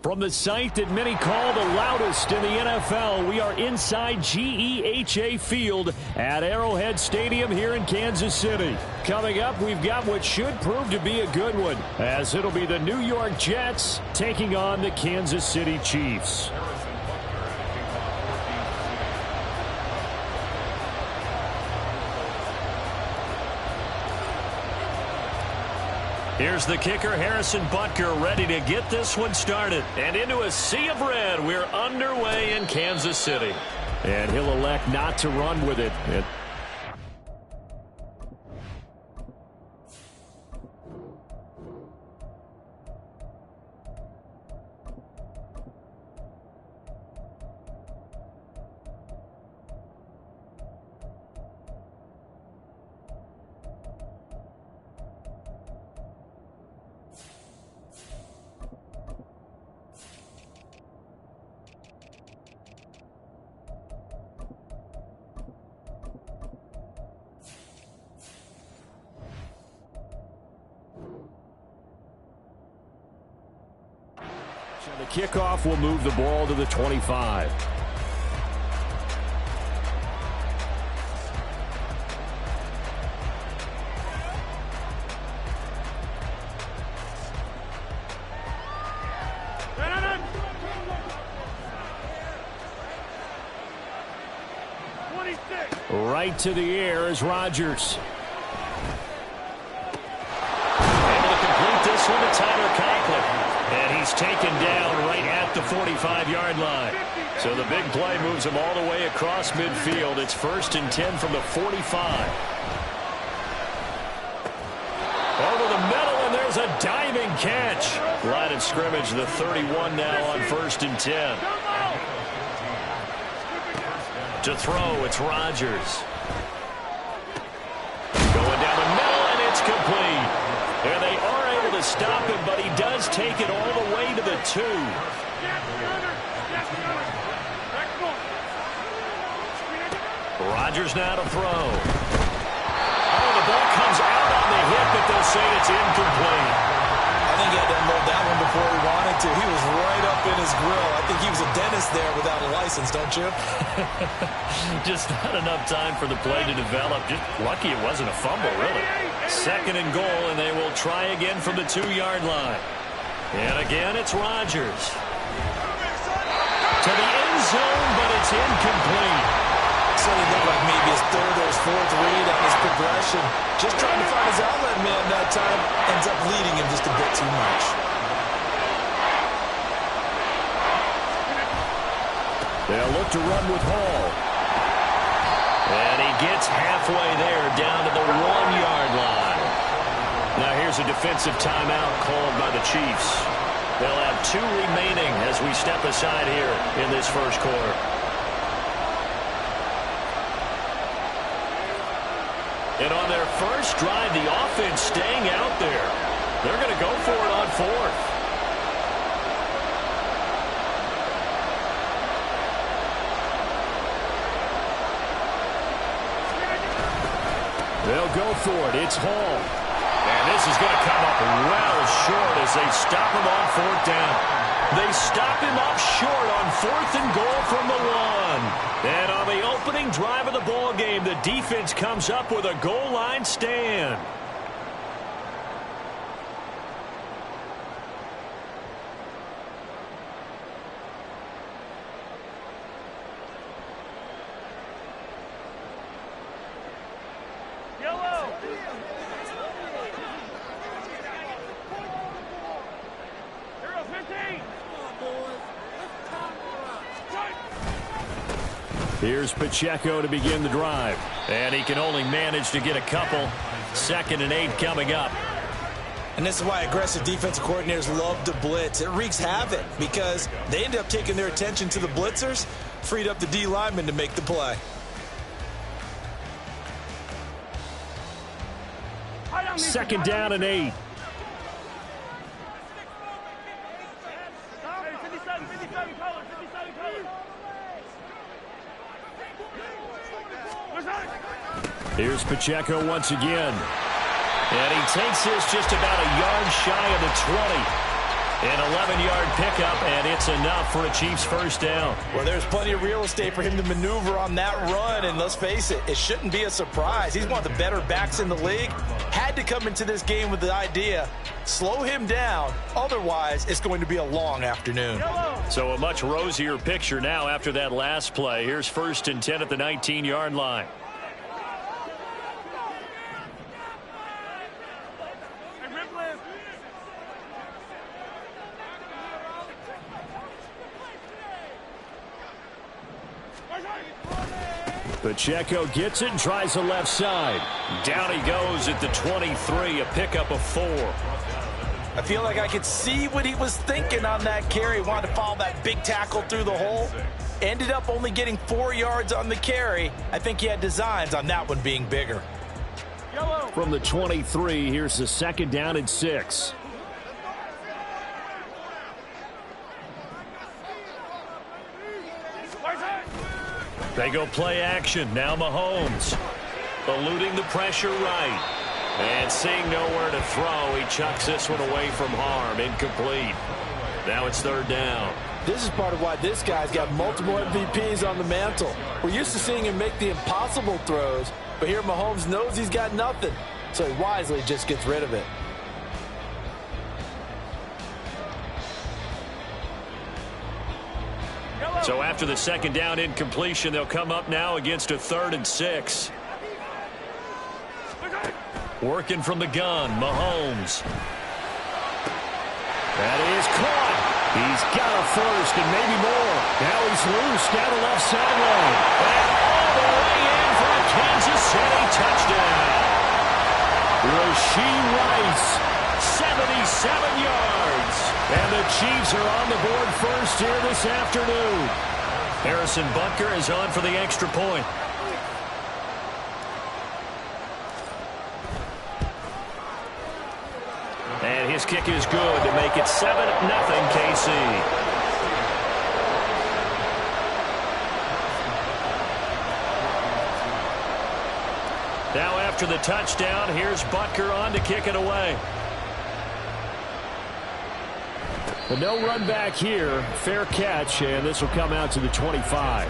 From the site that many call the loudest in the NFL, we are inside GEHA Field at Arrowhead Stadium here in Kansas City. Coming up, we've got what should prove to be a good one, as it'll be the New York Jets taking on the Kansas City Chiefs. Here's the kicker, Harrison Butker, ready to get this one started. And into a sea of red, we're underway in Kansas City. And he'll elect not to run with it. The kickoff will move the ball to the 25. Right to the air is Rodgers. Able to complete this one to Tyler Conklin. And he's taken down right at the 45-yard line. So the big play moves him all the way across midfield. It's 1st and 10 from the 45. Over the middle, and there's a diving catch. Line of scrimmage, the 31 now on 1st and 10. To throw, it's Rodgers. Going down the middle, and it's complete. And they are able to stop him, but he does take it all the way to the 2. Rodgers now to throw. Oh, the ball comes out on the hit, but they'll say it's incomplete. I think he had to unload that one before he wanted to. He was right up in his grill. I think he was a dentist there without a license, don't you? Just not enough time for the play to develop. Just lucky it wasn't a fumble, really. 2nd and goal, and they will try again from the 2-yard line. And again, it's Rodgers. To the end zone, but it's incomplete. So he looked like maybe his 3rd or his 4th read on his progression. Just trying to find his outlet man that time. Ends up leading him just a bit too much. They'll look to run with Hall. And he gets halfway there, down to the 1-yard line. Now here's a defensive timeout called by the Chiefs. They'll have 2 remaining as we step aside here in this first quarter. And on their first drive, the offense staying out there. They're going to go for it on 4th. They'll go for it. It's Hall. And this is going to come up well short as they stop him on 4th down. They stop him up short on 4th and goal from the 1. And on the opening drive of the ball game, the defense comes up with a goal line stand. Here's Pacheco to begin the drive. And he can only manage to get a couple. 2nd and 8 coming up. And this is why aggressive defensive coordinators love to blitz. It wreaks havoc because they end up taking their attention to the blitzers, freed up the D lineman to make the play. Second down and 8. Here's Pacheco once again. And he takes this just about a yard shy of the 20. An 11-yard pickup, and it's enough for a Chiefs first down. Well, there's plenty of real estate for him to maneuver on that run, and let's face it, it shouldn't be a surprise. He's one of the better backs in the league. Had to come into this game with the idea, slow him down, otherwise it's going to be a long afternoon. So a much rosier picture now after that last play. Here's 1st and 10 at the 19-yard line. Pacheco gets it and tries the left side. Down he goes at the 23, a pickup of 4. I feel like I could see what he was thinking on that carry. Wanted to follow that big tackle through the hole. Ended up only getting 4 yards on the carry. I think he had designs on that one being bigger. From the 23, here's the 2nd down and 6. They go play action. Now Mahomes eluding the pressure right. And seeing nowhere to throw, he chucks this one away from harm. Incomplete. Now it's 3rd down. This is part of why this guy's got multiple MVPs on the mantle. We're used to seeing him make the impossible throws, but here Mahomes knows he's got nothing, so he wisely just gets rid of it. So after the 2nd down incompletion, they'll come up now against a 3rd and 6. Working from the gun, Mahomes. That is caught. He's got a first and maybe more. Now he's loose down the left sideline. And all the way in for a Kansas City touchdown. Rashee Rice, 77 yards. And the Chiefs are on the board first here this afternoon. Harrison Butker is on for the extra point. And his kick is good to make it 7-0 KC. Now after the touchdown, here's Butker on to kick it away. But no run back here. Fair catch, and this will come out to the 25.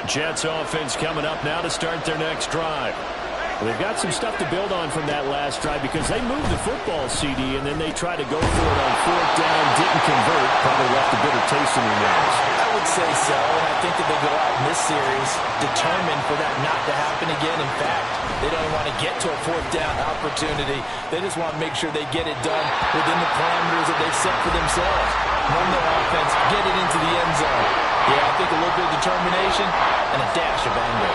Jets offense coming up now to start their next drive. They've got some stuff to build on from that last drive because they moved the football, CD, and then they tried to go for it on 4th down, didn't convert, probably left a bitter taste in their mouths. I would say so, and I think that they go out in this series determined for that not to happen again. In fact, they don't want to get to a 4th down opportunity. They just want to make sure they get it done within the parameters that they've set for themselves. Run their offense, get it into the end zone. Yeah, I think a little bit of determination and a dash of anger.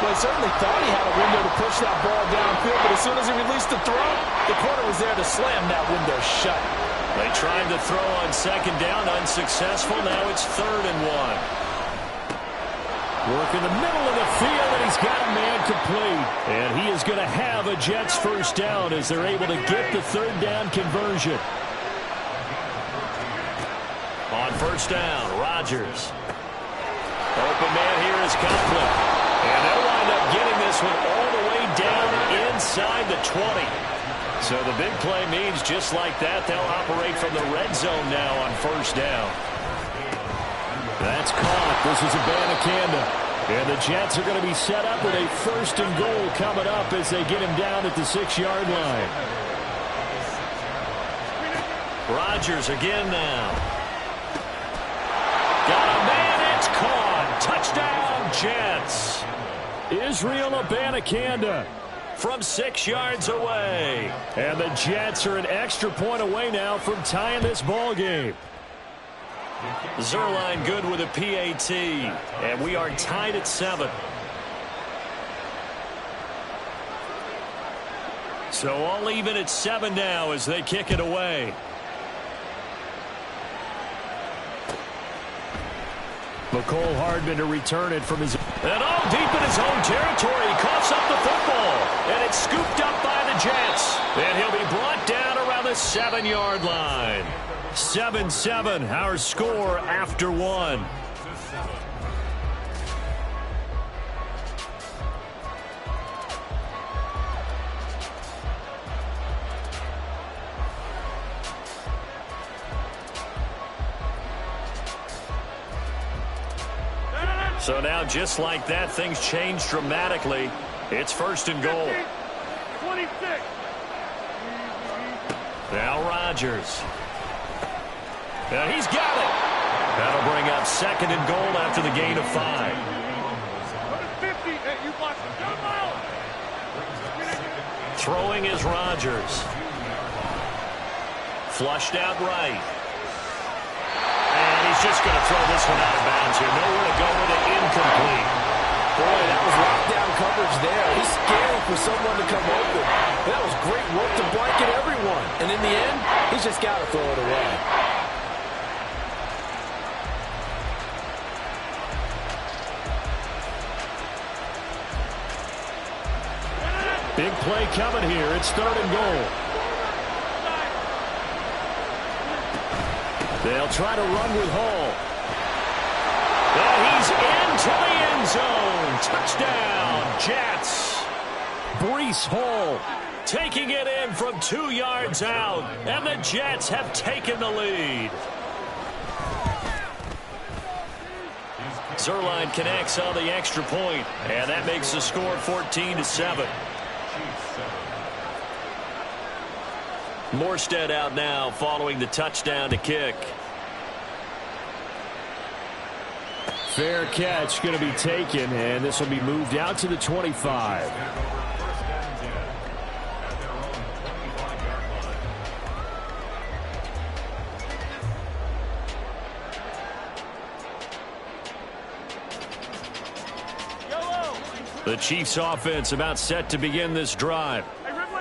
Well, he certainly thought he had a window to push that ball downfield, but as soon as he released the throw, the corner was there to slam that window shut. They tried to throw on 2nd down, unsuccessful. Now it's 3rd and 1. Work in the middle of the field, and he's got a man complete. And he is going to have a Jets first down as they're able to get the 3rd down conversion. On 1st down, Rodgers. Open man here is Coughlin. And they'll wind up getting this one all the way down inside the 20. So the big play means just like that, they'll operate from the red zone now on 1st down. That's caught. This is Abanikanda. And the Jets are going to be set up with a 1st and goal coming up as they get him down at the 6-yard line. Rodgers again now. Got a man, it's caught. Touchdown, Jets. Israel Abanikanda from 6 yards away. And the Jets are an extra point away now from tying this ball game. Zerline good with a PAT. And we are tied at 7. So all even at 7 now as they kick it away. McCole Hardman to return it from his... And all deep in his own territory. He coughs up the football. And it's scooped up by the Jets. And he'll be brought down around the 7-yard line. 7-7, our score after one. So now, just like that, things change dramatically. It's 1st and goal. 26. Now Rodgers. And he's got it. That'll bring up 2nd and goal after the gain of 5. 50. Hey, you watch it. Throwing is Rodgers. Flushed out right. And he's just going to throw this one out of bounds here. Nowhere to go with it. Incomplete. Boy, that was lockdown coverage there. He's scary for someone to come open. That was great work to blanket everyone. And in the end, he's just got to throw it away. Big play coming here. It's 3rd and goal. They'll try to run with Hall. And he's into the end zone. Touchdown, Jets. Breece Hall taking it in from 2 yards out. And the Jets have taken the lead. Zerline connects on the extra point, and that makes the score 14-7. Morstead out now following the touchdown to kick. Fair catch going to be taken, and this will be moved out to the 25. The Chiefs offense about set to begin this drive.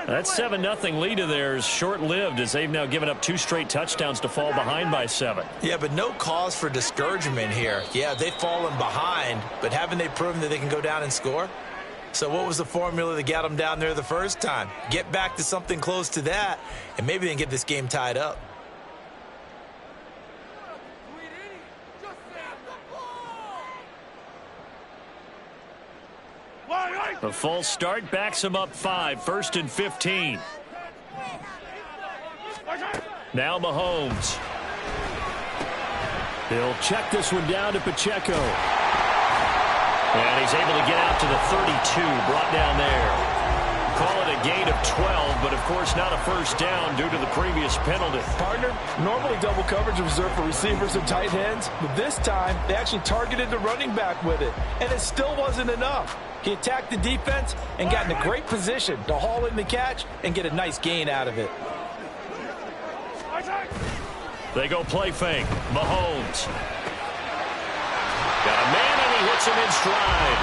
That 7-0 lead of theirs short-lived as they've now given up 2 straight touchdowns to fall behind by 7. Yeah, but no cause for discouragement here. Yeah, they've fallen behind, but haven't they proven that they can go down and score? So what was the formula that got them down there the first time? Get back to something close to that, and maybe they can get this game tied up. A false start backs him up 5. 1st and 15. Now Mahomes. He'll check this one down to Pacheco. And he's able to get out to the 32. Brought down there. Call it a gain of 12, but of course not a first down due to the previous penalty. Partner, normally double coverage is reserved for receivers and tight ends, but this time they actually targeted the running back with it, and it still wasn't enough. He attacked the defense and got in a great position to haul in the catch and get a nice gain out of it. They go play fake. Mahomes. Got a man, and he hits him in stride.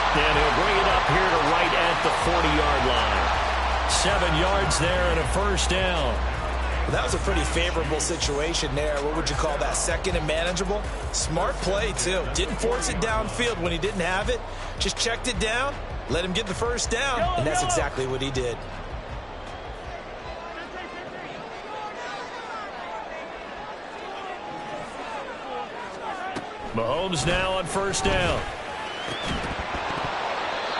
And he'll bring it up here to right at the 40-yard line. 7 yards there and a first down. Well, that was a pretty favorable situation there. What would you call that? 2nd and manageable? Smart play, too. Didn't force it downfield when he didn't have it. Just checked it down, let him get the first down, and that's exactly what he did. Mahomes now on first down.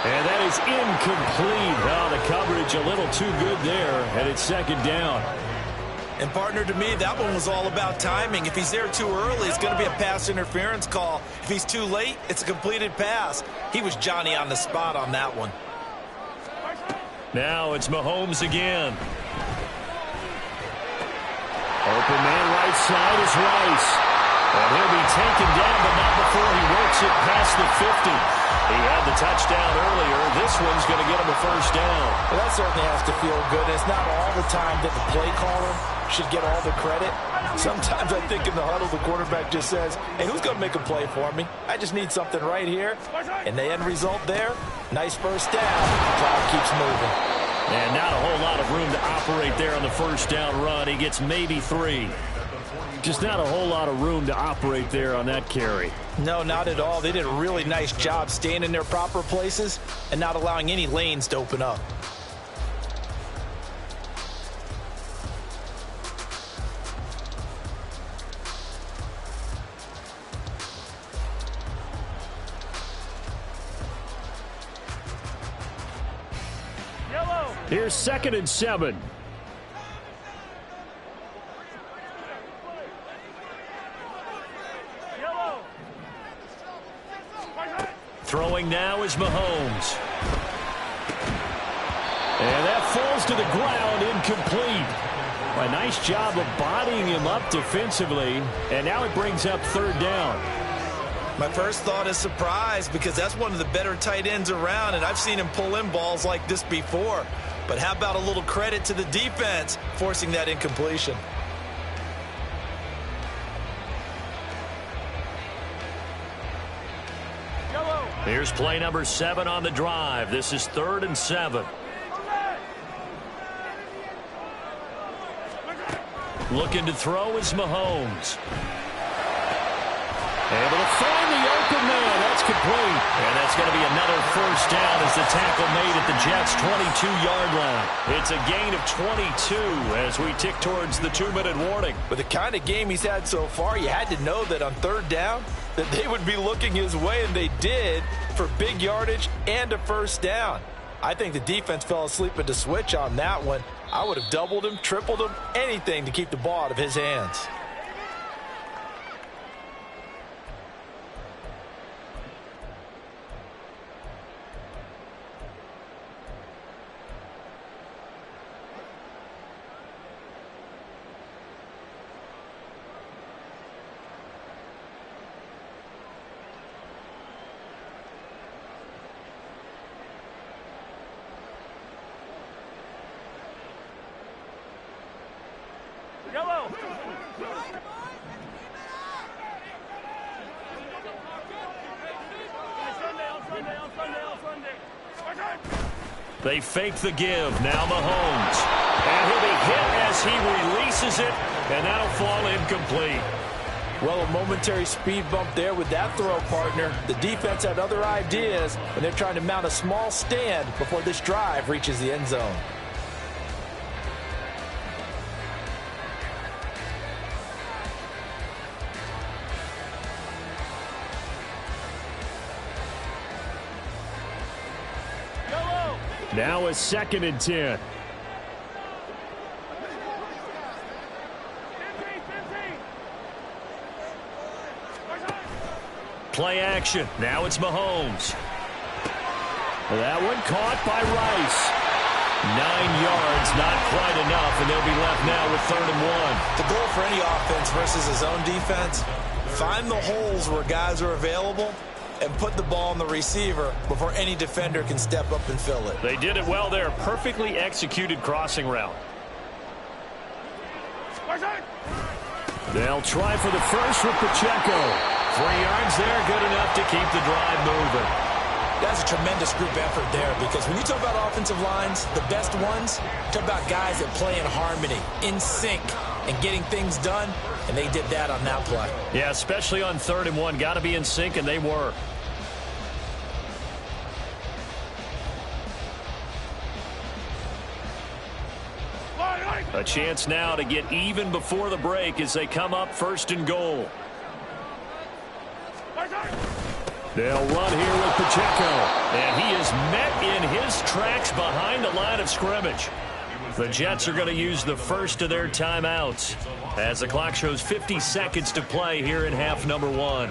And that is incomplete. Oh, the coverage a little too good there, and it's 2nd down. And, partner, to me, that one was all about timing. If he's there too early, it's going to be a pass interference call. If he's too late, it's a completed pass. He was Johnny on the spot on that one. Now it's Mahomes again. Open man right side is Rice. And he'll be taken down, but not before he works it past the 50. He had the touchdown earlier. This one's going to get him a first down. Well, that certainly has to feel good. It's not all the time that the play caller should get all the credit. Sometimes I think in the huddle, the quarterback just says, hey, who's going to make a play for me? I just need something right here. And the end result there, nice first down. Clock keeps moving. And not a whole lot of room to operate there on the first down run. He gets maybe 3. Just not a whole lot of room to operate there on that carry. No, not at all. They did a really nice job staying in their proper places and not allowing any lanes to open up. Here's 2nd and 7. Throwing now is Mahomes. And that falls to the ground, incomplete. A nice job of bodying him up defensively, and now it brings up 3rd down. My first thought is surprise, because that's one of the better tight ends around, and I've seen him pull in balls like this before. But how about a little credit to the defense forcing that incompletion? Here's play number 7 on the drive. This is 3rd and 7. Looking to throw is Mahomes. Able to find the open man. That's complete. And that's going to be another 1st down as the tackle made at the Jets' 22-yard line. It's a gain of 22 as we tick towards the 2-minute warning. With the kind of game he's had so far, you had to know that on 3rd down that they would be looking his way, and they did, for big yardage and a 1st down. I think the defense fell asleep at the switch on that one. I would have doubled him, tripled him, anything to keep the ball out of his hands. They fake the give. Now Mahomes. And he'll be hit as he releases it, and that'll fall incomplete. Well, a momentary speed bump there with that throw, partner. The defense had other ideas, and they're trying to mount a small stand before this drive reaches the end zone. Now a 2nd and 10. Play action. Now it's Mahomes. That one caught by Rice. 9 yards, not quite enough, and they'll be left now with 3rd and 1. The goal for any offense versus his own defense, find the holes where guys are available and put the ball on the receiver before any defender can step up and fill it. They did it well there. Perfectly executed crossing route. They'll try for the first with Pacheco. 3 yards there, good enough to keep the drive moving. That's a tremendous group effort there, because when you talk about offensive lines, the best ones, talk about guys that play in harmony, in sync, and getting things done, and they did that on that play. Yeah, especially on 3rd and 1. Got to be in sync, and they were. A chance now to get even before the break as they come up 1st and goal. They'll run here with Pacheco, and he is met in his tracks behind the line of scrimmage. The Jets are going to use the first of their timeouts as the clock shows 50 seconds to play here in half number 1.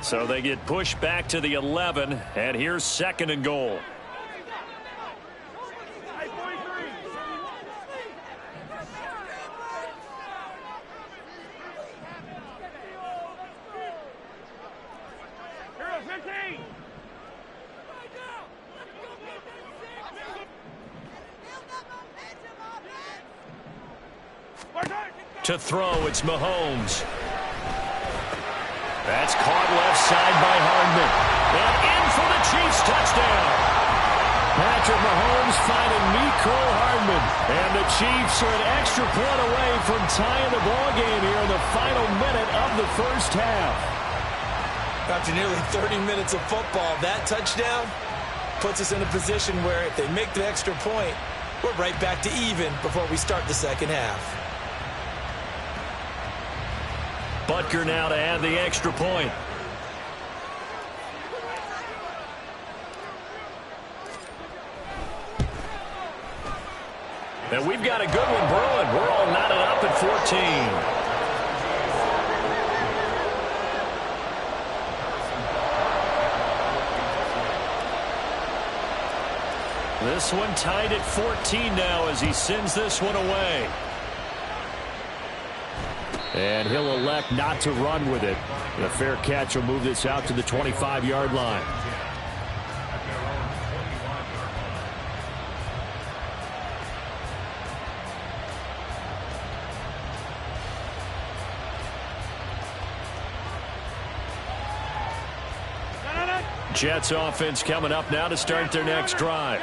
So they get pushed back to the 11, and here's 2nd and goal. To throw, it's Mahomes. That's caught left side by Hardman. And in for the Chiefs touchdown. Patrick Mahomes finding Mecole Hardman. And the Chiefs are an extra point away from tying the ball game here in the final minute of the first half. After nearly 30 minutes of football, that touchdown puts us in a position where if they make the extra point, we're right back to even before we start the second half. Butker now to add the extra point. And we've got a good one brewing. We're all knotted up at 14. This one tied at 14 now as he sends this one away. And he'll elect not to run with it. A fair catch will move this out to the 25-yard line. Jets offense coming up now to start their next drive.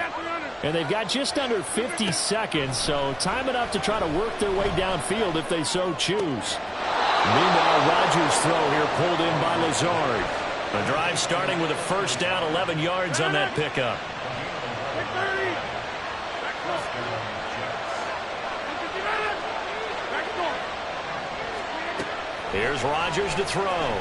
And they've got just under 50 seconds, so time enough to try to work their way downfield if they so choose. Meanwhile, Rodgers' throw here pulled in by Lazard. The drive starting with a first down, 11 yards on that pickup. Here's Rodgers to throw.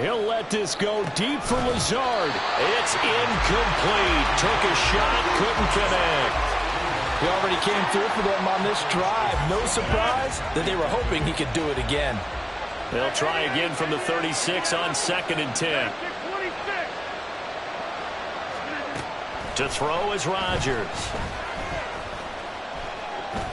He'll let this go deep for Lazard. It's incomplete. Took a shot, couldn't connect. He already came through for them on this drive. No surprise that they were hoping he could do it again. They'll try again from the 36 on 2nd and 10. To throw is Rodgers.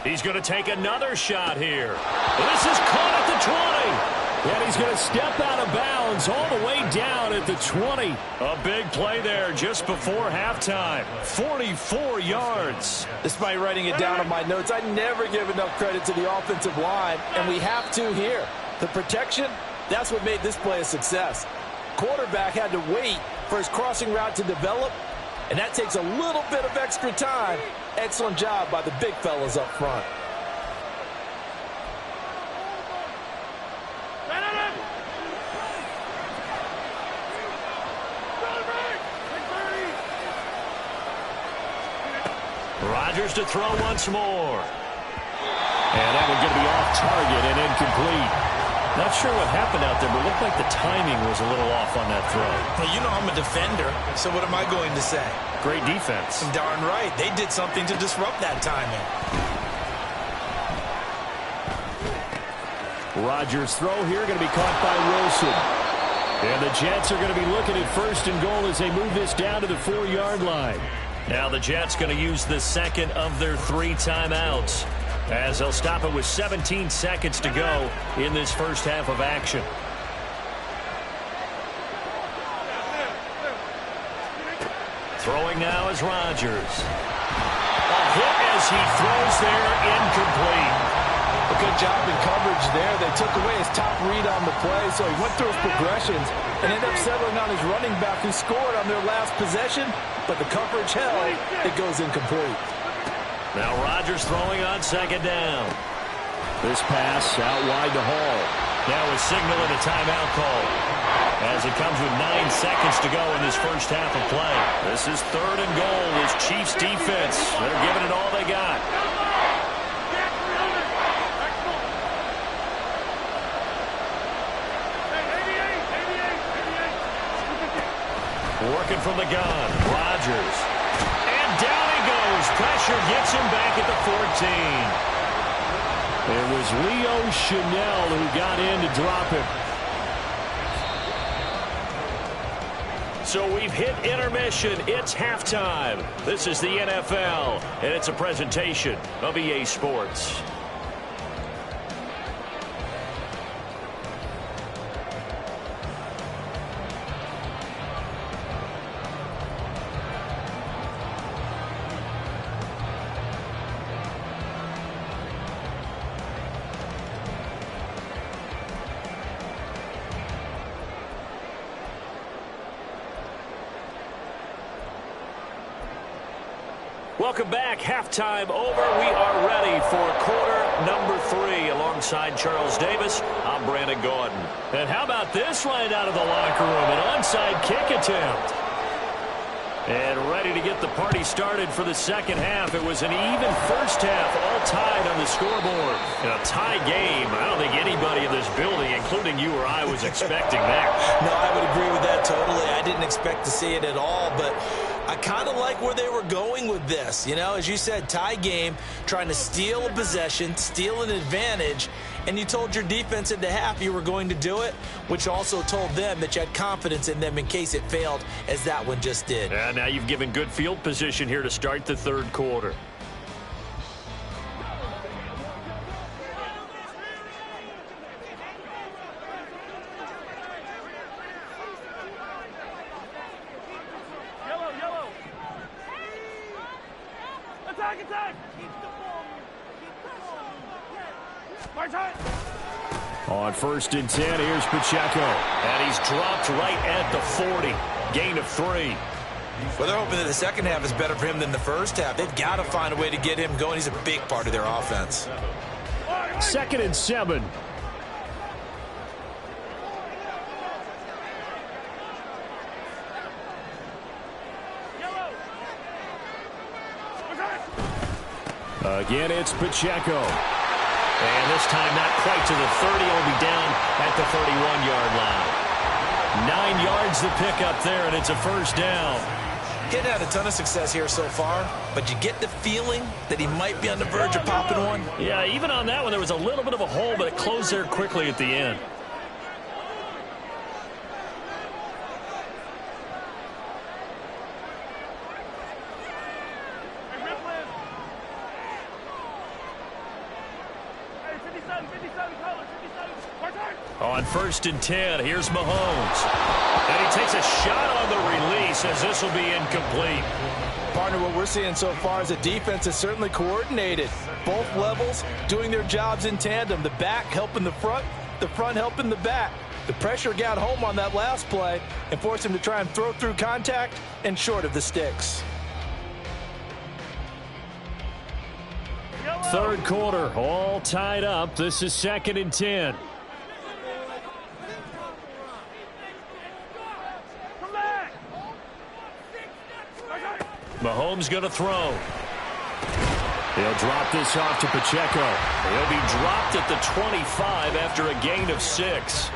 He's going to take another shot here. This is caught at the 20. And he's going to step out of bounds all the way down at the 20. A big play there just before halftime. 44 yards. Despite writing it down on my notes, I never give enough credit to the offensive line, and we have to here. The protection, that's what made this play a success. Quarterback had to wait for his crossing route to develop, and that takes a little bit of extra time. Excellent job by the big fellas up front. Rodgers to throw once more. And that one going to be off target and incomplete. Not sure what happened out there, but it looked like the timing was a little off on that throw. Well, you know I'm a defender, so what am I going to say? Great defense. Darn right. They did something to disrupt that timing. Rodgers' throw here going to be caught by Wilson. And the Jets are going to be looking at 1st and goal as they move this down to the 4-yard line. Now the Jets going to use the second of their 3 timeouts as they'll stop it with 17 seconds to go in this first half of action. Throwing now is Rodgers. A hit as he throws there, incomplete. A good job in coverage there. They took away his top read on the play, so he went through his progressions and ended up settling on his running back who scored on their last possession, but the coverage held. It goes incomplete. Now Rodgers throwing on 2nd down. This pass out wide to Hall. Now a signal and a timeout call as it comes with 9 seconds to go in this first half of play. This is 3rd and goal. This Chiefs defense, they're giving it all they got. Working from the gun, Rodgers. And down he goes. Pressure gets him back at the 14. It was Leo Chanel who got in to drop him. So we've hit intermission. It's halftime. This is the NFL, and it's a presentation of EA Sports. Welcome back. Halftime over. We are ready for quarter number 3. Alongside Charles Davis, I'm Brandon Gordon. And how about this right out of the locker room? An onside kick attempt. And ready to get the party started for the second half. It was an even first half, all tied on the scoreboard. In a tie game, I don't think anybody in this building, including you or I, was expecting that. No, I would agree with that totally. I didn't expect to see it at all, but I kind of like where they were going with this. You know, as you said, tie game, trying to steal a possession, steal an advantage, and you told your defense at the half you were going to do it, which also told them that you had confidence in them in case it failed, as that one just did. And now you've given good field position here to start the third quarter. On 1st and 10, here's Pacheco. And he's dropped right at the 40. Gain of 3. Well, they're hoping that the second half is better for him than the first half. They've got to find a way to get him going. He's a big part of their offense. 2nd and 7. Again, it's Pacheco. And this time not quite to the 30. He'll be down at the 31-yard line. 9 yards to pick up there, and it's a first down. He hadn't had a ton of success here so far, but you get the feeling that he might be on the verge of popping one. Yeah, even on that one, there was a little bit of a hole, but it closed there quickly at the end. On 1st and 10, here's Mahomes. And he takes a shot on the release as this will be incomplete. Partner, what we're seeing so far is the defense is certainly coordinated. Both levels doing their jobs in tandem. The back helping the front helping the back. The pressure got home on that last play and forced him to try and throw through contact and short of the sticks. Third quarter, all tied up. This is 2nd and 10. Mahomes going to throw. He'll drop this off to Pacheco. He'll be dropped at the 25 after a gain of 6.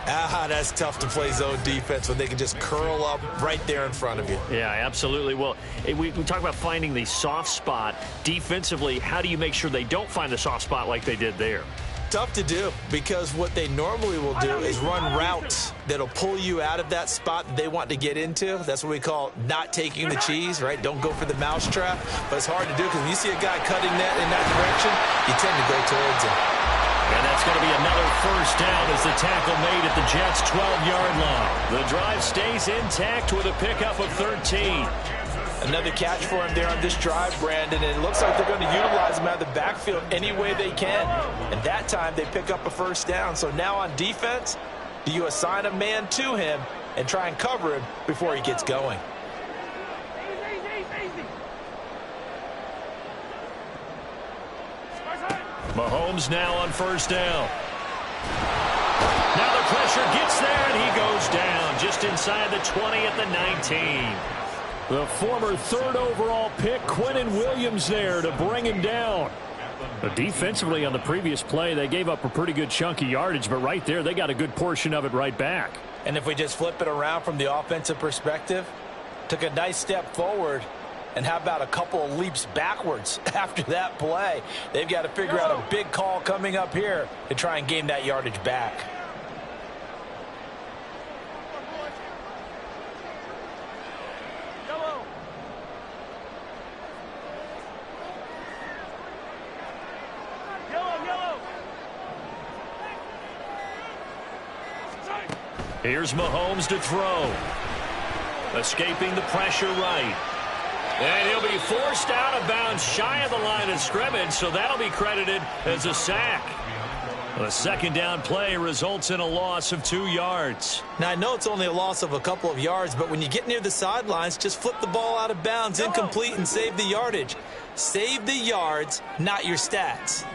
That's tough to play zone defense when they can just curl up right there in front of you. Yeah, absolutely. Well, we talk about finding the soft spot. Defensively, how do you make sure they don't find the soft spot like they did there? Tough to do, because what they normally will do is run routes that'll pull you out of that spot that they want to get into. That's what we call not taking the cheese, right? Don't go for the mousetrap. But it's hard to do because when you see a guy cutting that in that direction, you tend to go towards him. And that's going to be another first down as the tackle made at the Jets' 12-yard line. The drive stays intact with a pickup of 13. Another catch for him there on this drive, Brandon, and it looks like they're going to utilize him out of the backfield any way they can. And that time they pick up a first down. So now on defense, do you assign a man to him and try and cover him before he gets going? Mahomes now on first down. Now the pressure gets there, and he goes down just inside the 20 at the 19. The former 3rd overall pick, Quinnen Williams, there to bring him down. But defensively on the previous play, they gave up a pretty good chunk of yardage, but right there, they got a good portion of it right back. And if we just flip it around from the offensive perspective, took a nice step forward, and how about a couple of leaps backwards after that play? They've got to figure out a big call coming up here to try and gain that yardage back. Here's Mahomes to throw. Escaping the pressure right. And he'll be forced out of bounds shy of the line of scrimmage, so that'll be credited as a sack. The second down play results in a loss of 2 yards. Now, I know it's only a loss of a couple of yards, but when you get near the sidelines, just flip the ball out of bounds, incomplete, and save the yardage. Save the yards, not your stats.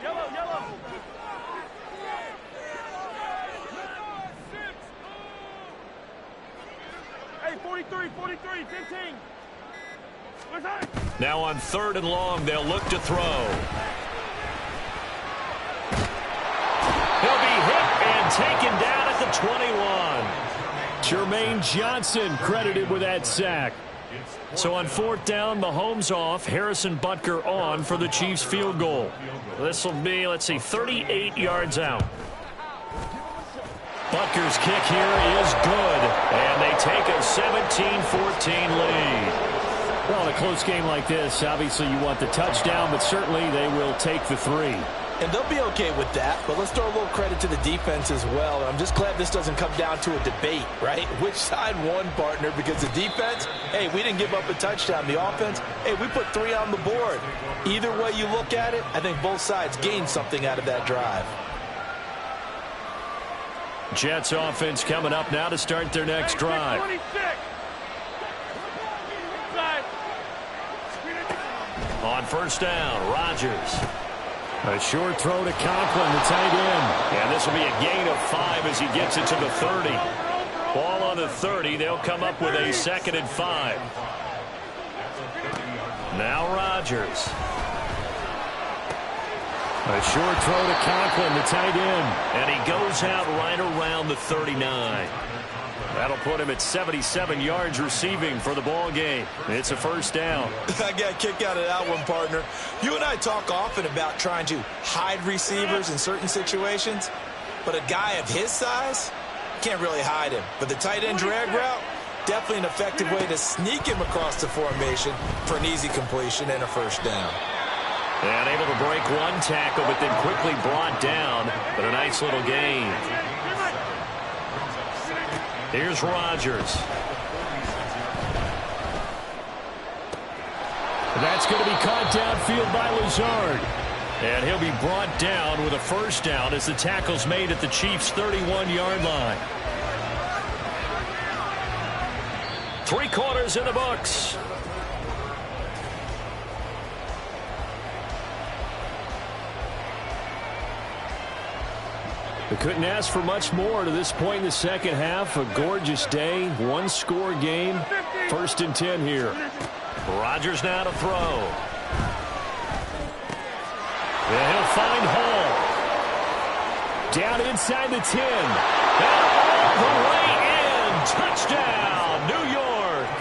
Yellow, yellow. Hey, 43, 43, 15. Now on 3rd and long, they'll look to throw. He'll be hit and taken down at the 21. Jermaine Johnson credited with that sack. So on 4th down, Mahomes off, Harrison Butker on for the Chiefs field goal. This will be, let's see, 38 yards out. Butker's kick here is good, and they take a 17-14 lead. Well, in a close game like this, obviously you want the touchdown, but certainly they will take the 3. And they'll be okay with that, but let's throw a little credit to the defense as well. And I'm just glad this doesn't come down to a debate, right? Which side won, partner? Because the defense, hey, we didn't give up a touchdown. The offense, hey, we put 3 on the board. Either way you look at it, I think both sides gained something out of that drive. Jets offense coming up now to start their next drive. 26. On 1st down, Rodgers. A short throw to Conklin, the tight end. And this will be a gain of 5 as he gets it to the 30. Ball on the 30. They'll come up with a 2nd and 5. Now Rodgers. A short throw to Conklin, the tight end. And he goes out right around the 39. That'll put him at 77 yards receiving for the ball game. It's a 1st down. I got a kick out of that one, partner. You and I talk often about trying to hide receivers in certain situations, but a guy of his size can't really hide him. But the tight end drag route, definitely an effective way to sneak him across the formation for an easy completion and a 1st down. And able to break one tackle, but then quickly brought down. But a nice little gain. Here's Rodgers. That's going to be caught downfield by Lazard. And he'll be brought down with a 1st down as the tackle's made at the Chiefs' 31-yard line. 3 quarters in the books. We couldn't ask for much more to this point in the second half. A gorgeous day, 1-score game. 1st and 10 here. Rodgers now to throw. And he'll find Hall. Down inside the 10. And all the way in. Touchdown, New York.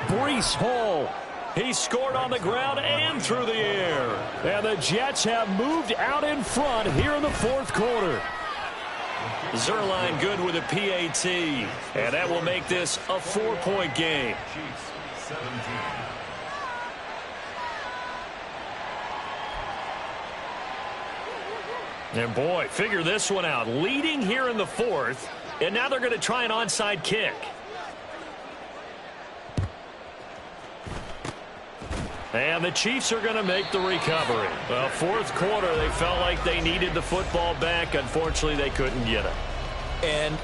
Breece Hall. He scored on the ground and through the air. And the Jets have moved out in front here in the 4th quarter. Zerline good with a PAT. And that will make this a 4-point game. And boy, figure this one out. Leading here in the 4th. And now they're going to try an onside kick. And the Chiefs are going to make the recovery. Well, 4th quarter, they felt like they needed the football back. Unfortunately, they couldn't get it. And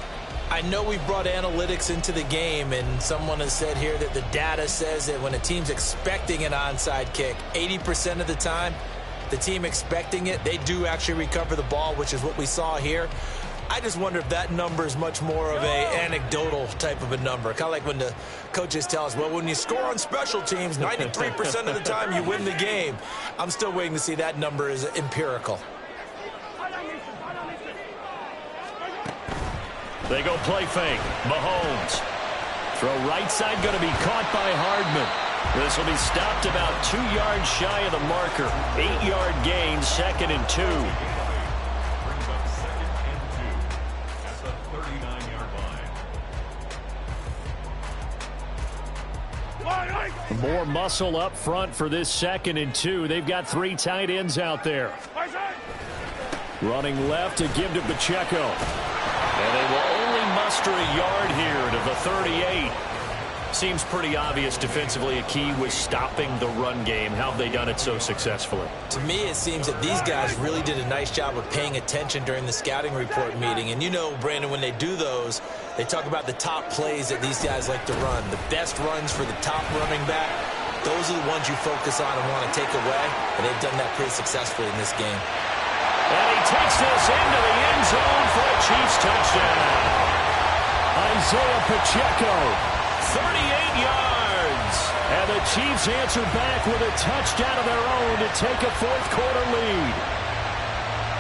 I know we brought analytics into the game, and someone has said here that the data says that when a team's expecting an onside kick, 80% of the time, the team expecting it, they do actually recover the ball, which is what we saw here. I just wonder if that number is much more of a anecdotal type of a number. Kind of like when the coaches tell us, well, when you score on special teams, 93% of the time you win the game. I'm still waiting to see that number is empirical. They go play fake. Mahomes. Throw right side going to be caught by Hardman. This will be stopped about 2 yards shy of the marker. 8-yard gain, 2nd and 2. More muscle up front for this 2nd and 2. They've got 3 tight ends out there. Running left to give to Pacheco. And they will only muster a yard here to the 38. Seems pretty obvious defensively a key was stopping the run game. How have they done it so successfully? To me, it seems that these guys really did a nice job of paying attention during the scouting report meeting. And you know, Brandon, when they do those, they talk about the top plays that these guys like to run. The best runs for the top running back, those are the ones you focus on and want to take away. And they've done that pretty successfully in this game. And he takes this into the end zone for a Chiefs touchdown. Isaiah Pacheco, 38 yards. And the Chiefs answer back with a touchdown of their own to take a fourth-quarter lead.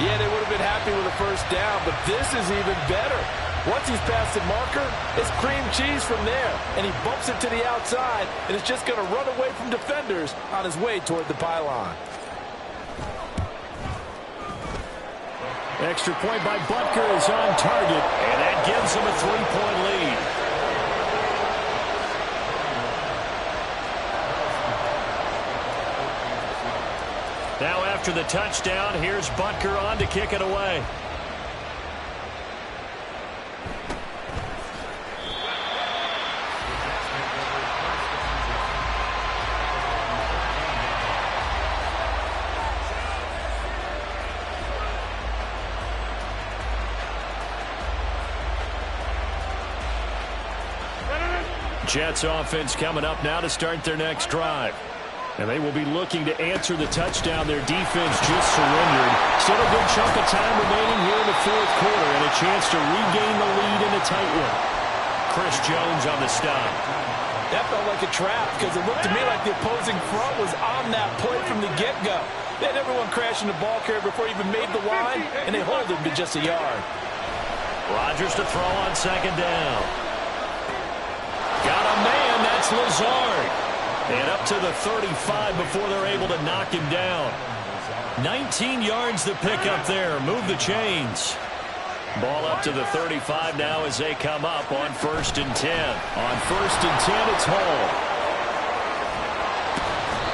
Yeah, they would have been happy with a first down, but this is even better. Once he's past the marker, it's cream cheese from there. And he bumps it to the outside, and it's just going to run away from defenders on his way toward the pylon. Extra point by Butker is on target, and that gives him a 3-point lead. Now after the touchdown, here's Butker on to kick it away. Jets offense coming up now to start their next drive. And they will be looking to answer the touchdown. Their defense just surrendered. Still a good chunk of time remaining here in the fourth quarter and a chance to regain the lead in a tight one. Chris Jones on the stop. That felt like a trap because it looked to me like the opposing front was on that play from the get-go. They had everyone crashing the ball carrier before he even made the line, and they hold him to just a yard. Rodgers to throw on second down. Got a man, that's Lazard. And up to the 35 before they're able to knock him down. 19 yards to pick up there. Move the chains. Ball up to the 35 now as they come up on 1st and 10. On 1st and 10, it's Hall.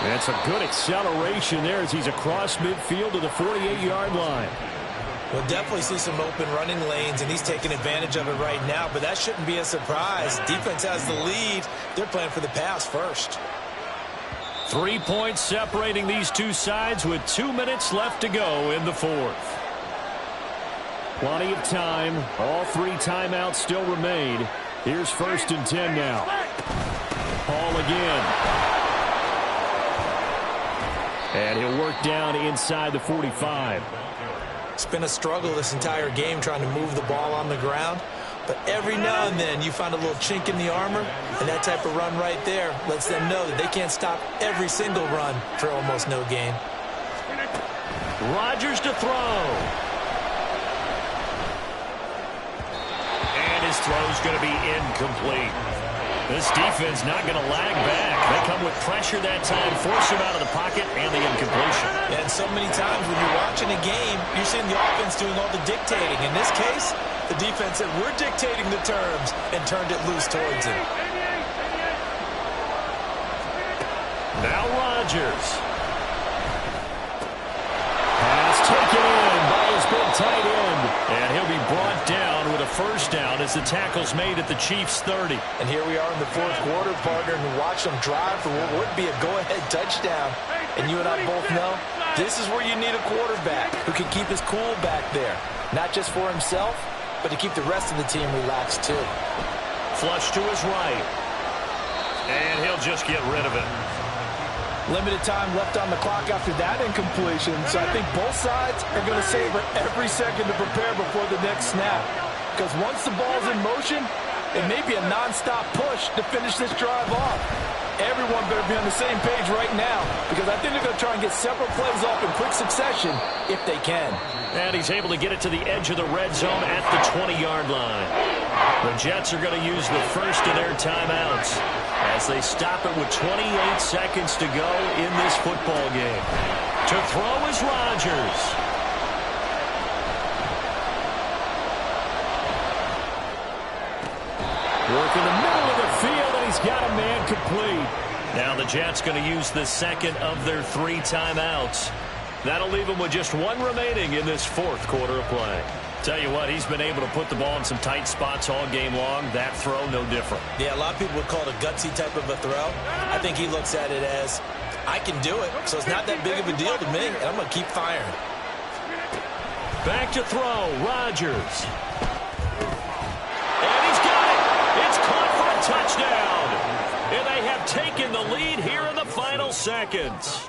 That's a good acceleration there as he's across midfield to the 48-yard line. We'll definitely see some open running lanes, and he's taking advantage of it right now, but that shouldn't be a surprise. Defense has the lead. They're playing for the pass first. 3 points separating these two sides with 2 minutes left to go in the fourth. Plenty of time. All 3 timeouts still remain. Here's 1st and 10 now. Hall again. And he'll work down inside the 45. It's been a struggle this entire game trying to move the ball on the ground. But every now and then you find a little chink in the armor, and that type of run right there lets them know that they can't stop every single run for almost no gain. Rodgers to throw. And his throw's going to be incomplete. This defense not going to lag back. They come with pressure that time, force him out of the pocket, and the incompletion. And so many times when you're watching a game, you're seeing the offense doing all the dictating. In this case, the defense said, we're dictating the terms, and turned it loose towards him. Now Rodgers. Pass taken in by his big tight end. And he'll be brought down with a first down as the tackle's made at the Chiefs' 30. And here we are in the fourth quarter, partner, and watch them drive for what would be a go-ahead touchdown. And you and I both know this is where you need a quarterback who can keep his cool back there. Not just for himself, but to keep the rest of the team relaxed too. Flush to his right. And he'll just get rid of it. Limited time left on the clock after that incompletion, so I think both sides are going to savor every second to prepare before the next snap. Because once the ball's in motion, it may be a non-stop push to finish this drive off. Everyone better be on the same page right now, because I think they're going to try and get several plays off in quick succession if they can. And he's able to get it to the edge of the red zone at the 20-yard line. The Jets are going to use the first of their timeouts as they stop it with 28 seconds to go in this football game. To throw is Rodgers. Work in the middle of the field, and he's got a man complete. Now the Jets going to use the second of their 3 timeouts. That'll leave them with just 1 remaining in this fourth quarter of play. Tell you what, he's been able to put the ball in some tight spots all game long. That throw, no different. Yeah, a lot of people would call it a gutsy type of a throw. I think he looks at it as, I can do it, so it's not that big of a deal to me, and I'm going to keep firing. Back to throw, Rodgers. And he's got it. It's caught for a touchdown. And they have taken the lead here in the final seconds.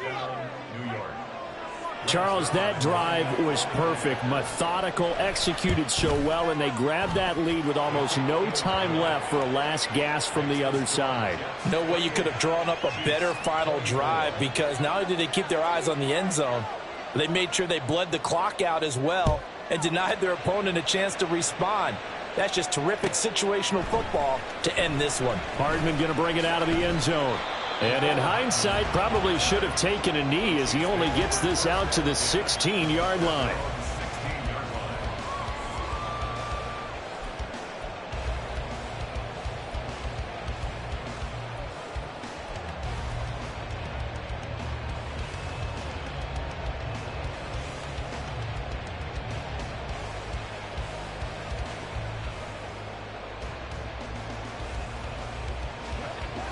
Charles, that drive was perfect, methodical, executed so well, and they grabbed that lead with almost no time left for a last gasp from the other side. No way you could have drawn up a better final drive, because not only did they keep their eyes on the end zone, they made sure they bled the clock out as well and denied their opponent a chance to respond. That's just terrific situational football to end this one. Hardman going to bring it out of the end zone. And in hindsight, probably should have taken a knee as he only gets this out to the 16-yard line.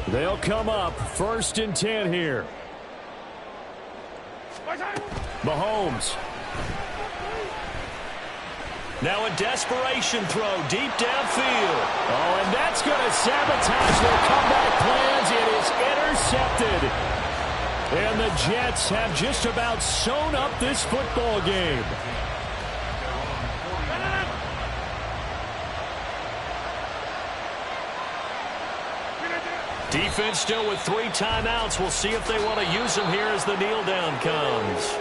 They'll come up 1st and 10 here. Mahomes. Now a desperation throw deep downfield. Oh, and that's going to sabotage their comeback plans. It is intercepted. And the Jets have just about sewn up this football game. Defense still with 3 timeouts. We'll see if they want to use them here as the kneel down comes.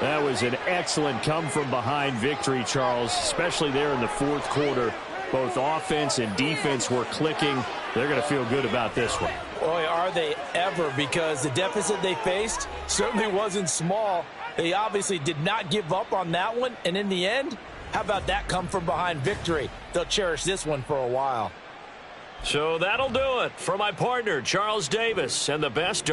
That was an excellent come-from-behind victory, Charles, especially there in the 4th quarter. Both offense and defense were clicking. They're going to feel good about this one. Boy, are they ever, because the deficit they faced certainly wasn't small. They obviously did not give up on that one, and in the end, how about that come-from-behind victory? They'll cherish this one for a while. So that'll do it for my partner, Charles Davis, and the best.